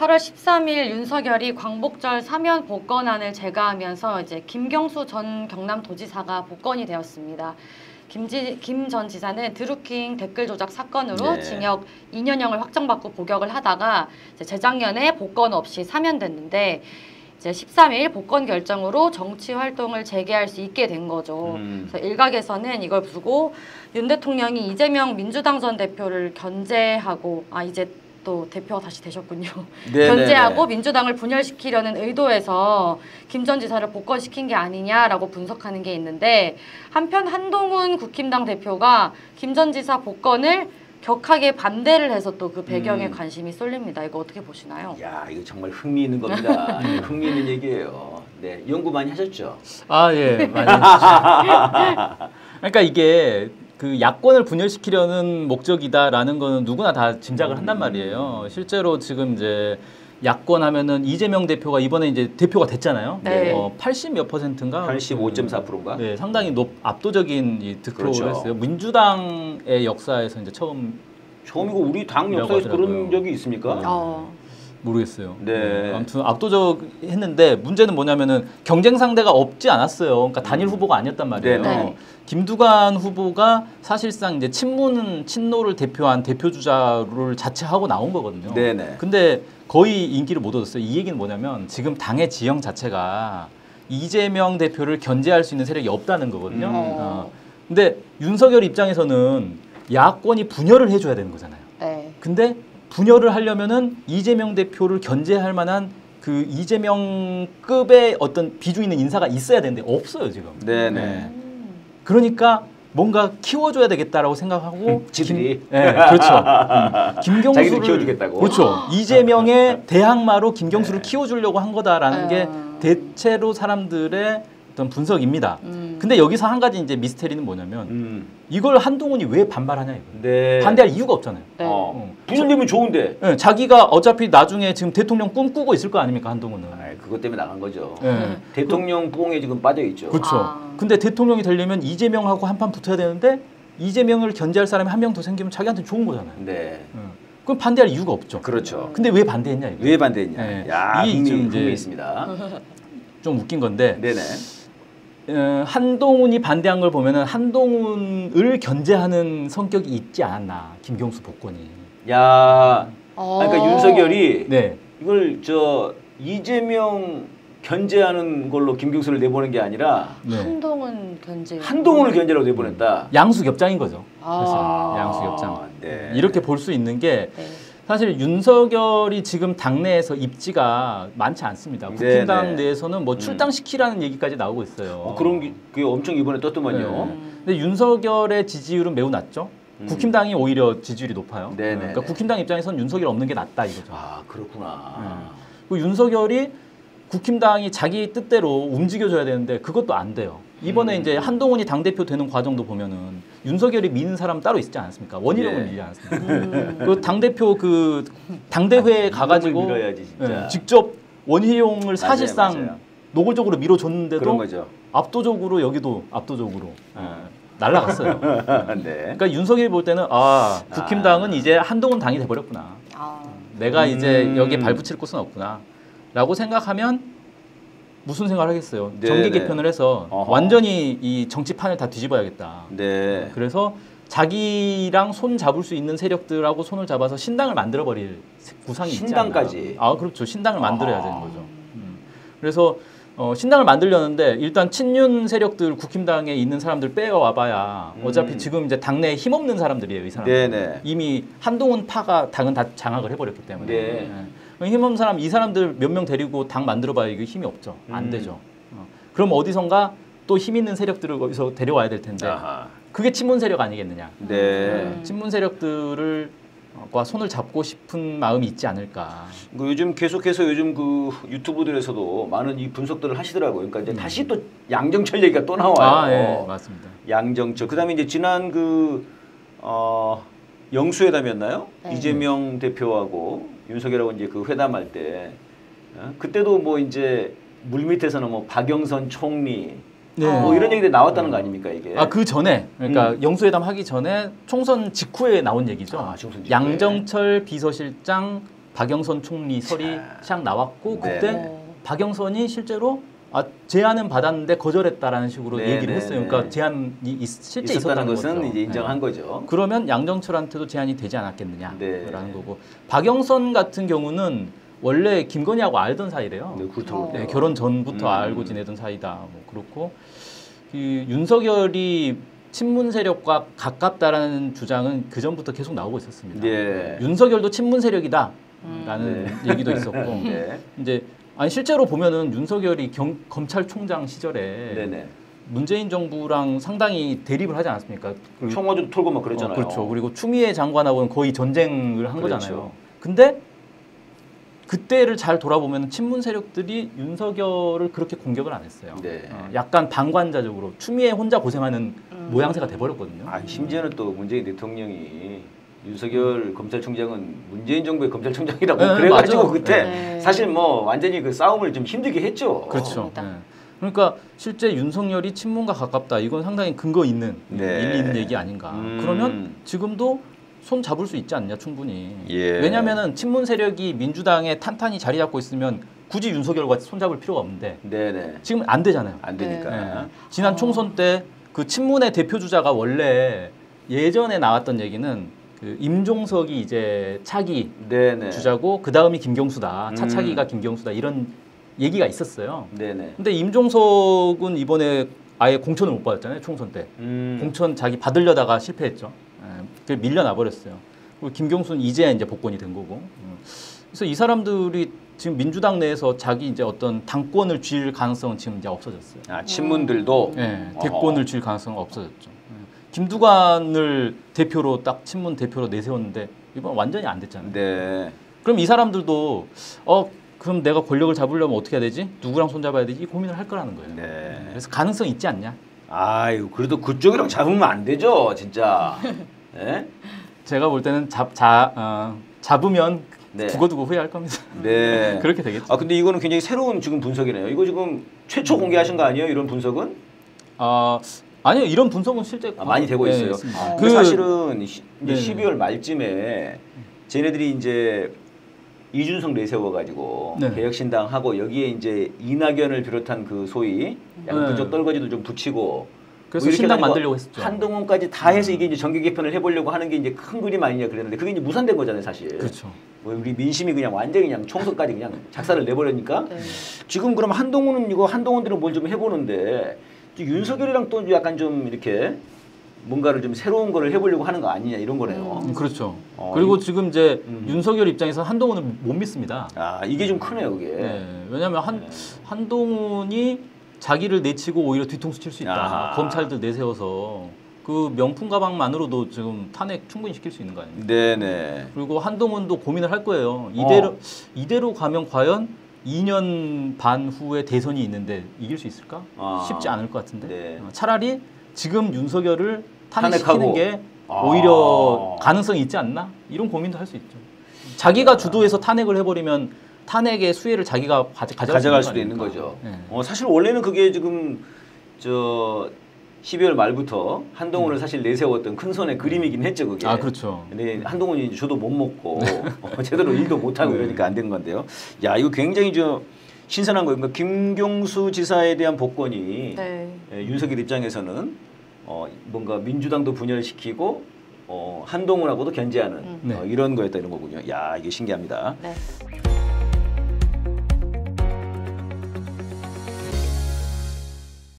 8월 13일 윤석열이 광복절 사면 복권안을 제거하면서 이제 김경수 전 경남도지사가 복권이 되었습니다. 김 전 지사는 드루킹 댓글 조작 사건으로 징역 2년형을 확정받고 복역을 하다가 이제 재작년에 복권 없이 사면됐는데 이제 13일 복권 결정으로 정치 활동을 재개할 수 있게 된 거죠. 그래서 일각에서는 이걸 두고 윤 대통령이 이재명 민주당 전 대표를 견제하고 이제 또 대표가 다시 되셨군요. 견제하고 민주당을 분열시키려는 의도에서 김 전 지사를 복권시킨 게 아니냐라고 분석하는 게 있는데 한편 한동훈 국힘당 대표가 김 전 지사 복권을 격하게 반대를 해서 또 그 배경에 관심이 쏠립니다. 이거 어떻게 보시나요? 야, 이거 정말 흥미있는 겁니다. 흥미있는 얘기예요. 네, 연구 많이 하셨죠? 예, 많이 했죠. 그러니까 이게 그 야권을 분열시키려는 목적이다라는 거는 누구나 다 짐작을 한단 말이에요. 실제로 지금 이제 야권 하면은 이재명 대표가 이번에 이제 대표가 됐잖아요. 네. 80 몇 %인가? 85.4%인가? 네, 상당히 압도적인 득표를 그렇죠. 했어요. 민주당의 역사에서 이제 처음이고 우리 당 역사에서 그런 적이 있습니까? 모르겠어요. 네. 아무튼 압도적했는데 문제는 뭐냐면은 경쟁 상대가 없지 않았어요. 그러니까 단일 후보가 아니었단 말이에요. 네. 김두관 후보가 사실상 이제 친노를 대표한 대표 주자를 자체하고 나온 거거든요. 네네. 근데 거의 인기를 못 얻었어요. 이 얘기는 뭐냐면 지금 당의 지형 자체가 이재명 대표를 견제할 수 있는 세력이 없다는 거거든요. 근데 윤석열 입장에서는 야권이 분열을 해줘야 되는 거잖아요. 네. 근데 분열을 하려면은 이재명 대표를 견제할 만한 그 이재명급의 어떤 비중 있는 인사가 있어야 되는데 없어요 지금. 네네. 그러니까 뭔가 키워줘야 되겠다라고 생각하고 지들이. 네, 그렇죠. 김경수를 자기들 키워주겠다고. 그렇죠. 이재명의 대항마로 김경수를 키워주려고 한 거다라는 게 대체로 사람들의 어떤 분석입니다. 근데 여기서 한 가지 이제 미스테리는 뭐냐면 이걸 한동훈이 왜 반발하냐 이거. 네. 반대할 이유가 없잖아요. 분열되면 좋은데. 네, 자기가 어차피 나중에 지금 대통령 꿈꾸고 있을 거 아닙니까 한동훈은. 그것 때문에 나간 거죠. 네. 대통령 뽕에 지금 빠져 있죠. 그렇죠. 근데 대통령이 되려면 이재명하고 한판 붙어야 되는데 이재명을 견제할 사람이 한 명 더 생기면 자기한테 좋은 거잖아요. 네. 그럼 반대할 이유가 없죠. 그렇죠. 근데 왜 반대했냐 이거. 왜 반대했냐. 네. 야, 이게 흥미있습니다. 좀 웃긴 건데. 네네. 한동훈이 반대한 걸 보면은 한동훈을 견제하는 성격이 있지 않았나 김경수 복권이. 야, 그러니까 윤석열이 네. 이걸 이재명 견제하는 걸로 김경수를 내보낸 게 아니라 한동훈 견제. 한동훈을 견제라고 내보냈다. 양수겹장인 거죠. 사실 양수겹장. 네. 이렇게 볼 수 있는 게 사실 윤석열이 지금 당내에서 입지가 많지 않습니다. 국힘당 내에서는 뭐 출당시키라는 얘기까지 나오고 있어요. 그런 게 엄청 이번에 떴더만요. 근데 윤석열의 지지율은 매우 낮죠. 국힘당이 오히려 지지율이 높아요. 그러니까 국힘당 입장에서는 윤석열 없는 게 낫다 이거죠. 그렇구나. 그리고 윤석열이 국힘당이 자기 뜻대로 움직여줘야 되는데 그것도 안 돼요. 이번에 이제 한동훈이 당대표 되는 과정도 보면은 윤석열이 미는 사람 따로 있지 않습니까? 원희룡을 밀지 않았습니까? 그 당대표 그 당대회에 가가지고 밀어야지, 진짜. 직접 원희룡을 사실상 맞아요. 노골적으로 밀어줬는데도 그런 거죠. 압도적으로 여기도 압도적으로 날라갔어요. 네. 그러니까 윤석열이 볼 때는 국힘당은 이제 한동훈 당이 돼버렸구나. 내가 이제 여기에 발붙일 곳은 없구나. 라고 생각하면 무슨 생각을 하겠어요. 정계 개편을 해서 완전히 이 정치판을 다 뒤집어야겠다. 네. 그래서 자기랑 손 잡을 수 있는 세력들하고 손을 잡아서 신당을 만들어버릴 구상이 있지 않나. 신당까지. 그렇죠. 신당을 만들어야 되는 거죠. 그래서 신당을 만들려는데 일단 친윤 세력들 국힘당에 있는 사람들 빼와봐야 어차피 지금 이제 당내에 힘없는 사람들이에요. 이 사람들. 네네. 이미 한동훈 파가 당은 다 장악을 해버렸기 때문에. 힘없는 사람 이 사람들 몇 명 데리고 당 만들어봐야 이게 힘이 없죠. 안 되죠. 그럼 어디선가 또 힘 있는 세력들을 거기서 데려와야 될 텐데 그게 친문 세력 아니겠느냐. 친문 세력들을 과 손을 잡고 싶은 마음이 있지 않을까. 요즘 계속해서 요즘 그 유튜브들에서도 많은 이 분석들을 하시더라고요. 그러니까 이제 다시 또 양정철 얘기가 또 나와요. 예, 맞습니다. 양정철. 그다음에 이제 지난 영수회담이었나요? 이재명 대표하고 윤석열하고 이제 그 회담할 때 그때도 뭐 이제 물밑에서는 뭐 박영선 총리 뭐 이런 얘기들이 나왔다는 거 아닙니까 이게? 그 전에 그러니까 영수회담 하기 전에 총선 직후에 나온 얘기죠. 총선 직후에. 양정철 비서실장 박영선 총리 설이 샥 나왔고 그때 어. 박영선이 실제로 제안은 받았는데 거절했다라는 식으로 네, 얘기를 네, 했어요. 네. 그러니까 제안이 실제 있었다는 것은 거죠. 이제 인정한 네. 거죠. 그러면 양정철한테도 제안이 되지 않았겠느냐라는 네. 거고 박영선 같은 경우는 원래 김건희하고 알던 사이래요. 네, 그렇죠. 네, 결혼 전부터 알고 지내던 사이다. 뭐 그렇고 윤석열이 친문 세력과 가깝다라는 주장은 그 전부터 계속 나오고 있었습니다. 네. 윤석열도 친문 세력이다라는 얘기도 있었고 네. 이제 아니 실제로 보면은 윤석열이 검찰총장 시절에 네네. 문재인 정부랑 상당히 대립을 하지 않았습니까? 청와대도 털고 막 그랬잖아요. 그렇죠. 그리고 추미애 장관하고는 거의 전쟁을 한 그렇죠. 거잖아요. 근데 그때를 잘 돌아보면 친문 세력들이 윤석열을 그렇게 공격을 안 했어요. 네. 약간 방관자적으로 추미애 혼자 고생하는 모양새가 돼버렸거든요. 심지어는 또 문재인 대통령이 윤석열 검찰총장은 문재인 정부의 검찰총장이라고 네, 그래가지고 맞아. 그때 네. 사실 뭐 완전히 그 싸움을 좀 힘들게 했죠. 그렇죠. 맞습니다. 네. 그러니까 실제 윤석열이 친문과 가깝다. 이건 상당히 근거 있는 네. 일리 있는 얘기 아닌가. 그러면 지금도 손 잡을 수 있지 않냐 충분히. 예. 왜냐하면은 친문 세력이 민주당에 탄탄히 자리 잡고 있으면 굳이 윤석열과 손 잡을 필요가 없는데 네네. 지금 안 되잖아요. 안 되니까. 네. 지난 총선 때 그 친문의 대표 주자가 원래 예전에 나왔던 얘기는 그 임종석이 이제 차기 네네. 주자고 그 다음이 김경수다. 차차기가 김경수다 이런 얘기가 있었어요. 네네. 근데 임종석은 이번에 아예 공천을 못 받았잖아요. 총선 때. 공천 자기 받으려다가 실패했죠. 그 밀려나 버렸어요. 그리고 김경수는 이제야 이제 복권이 된 거고. 그래서 이 사람들이 지금 민주당 내에서 자기 이제 어떤 당권을 쥘 가능성은 지금 이제 없어졌어요. 친문들도. 네, 대권을 쥘 가능성은 없어졌죠. 김두관을 대표로 딱 친문 대표로 내세웠는데 이번 완전히 안 됐잖아요. 네. 그럼 이 사람들도 그럼 내가 권력을 잡으려면 어떻게 해야 되지? 누구랑 손잡아야 되지? 이 고민을 할 거라는 거예요. 네. 그래서 가능성 있지 않냐? 아유, 그래도 그쪽이랑 잡으면 안 되죠, 진짜. 네? 제가 볼 때는 잡으면 네. 두고두고 후회할 겁니다. 네. 그렇게 되겠죠. 근데 이거는 굉장히 새로운 지금 분석이네요. 이거 지금 최초 공개하신 거 아니에요? 이런 분석은? 아니요, 이런 분석은 실제 많이 되고 있어요. 있습니다. 그 사실은 이제 네. 12월 말쯤에 쟤네들이 이제 이준석 내세워가지고 네. 개혁신당하고 여기에 이제 이낙연을 비롯한 그 소위 약간 네. 그쪽 떨거지도 좀 붙이고 그래서 뭐 이렇게 신당 해가지고 만들려고 했었죠. 한동훈까지 다 해서 이게 이제 정계 개편을 해보려고 하는 게 이제 큰 그림 아니냐 그랬는데 그게 이제 무산된 거잖아요, 사실. 그렇죠. 뭐 우리 민심이 그냥 완전히 그냥 총선까지 그냥 작사를 내버리니까 네. 지금 그럼 한동훈들은 뭘 좀 해보는데 윤석열이랑 또 약간 좀 이렇게 뭔가를 좀 새로운 거를 해보려고 하는 거 아니냐 이런 거네요. 그렇죠. 그리고 지금 이제 음. 윤석열 입장에서 한동훈을 못 믿습니다. 이게 좀 크네요, 그게. 네, 왜냐하면 한동훈이 자기를 내치고 오히려 뒤통수 칠 수 있다. 검찰들 내세워서 그 명품 가방만으로도 지금 탄핵 충분히 시킬 수 있는 거 아닙니까? 네네. 그리고 한동훈도 고민을 할 거예요. 이대로 가면 과연 2년 반 후에 대선이 있는데 이길 수 있을까? 쉽지 않을 것 같은데. 네. 차라리 지금 윤석열을 탄핵시키는 탄핵하고. 게 오히려 가능성이 있지 않나? 이런 고민도 할 수 있죠. 자기가 주도해서 탄핵을 해버리면 탄핵의 수혜를 자기가 가져갈 수도 있는 거죠. 네. 사실 원래는 그게 지금 12월 말부터 한동훈을 사실 내세웠던 큰 손의 그림이긴 했죠, 그게. 그렇죠. 근데 한동훈이 이제 저도 못 먹고 제대로 일도 못 하고 그러니까 안 된 건데요. 야, 이거 굉장히 신선한 거예요. 그러니까 김경수 지사에 대한 복권이 네. 윤석열 입장에서는 뭔가 민주당도 분열시키고 한동훈하고도 견제하는 네. 이런 거였다 이런 거군요. 야, 이게 신기합니다. 네.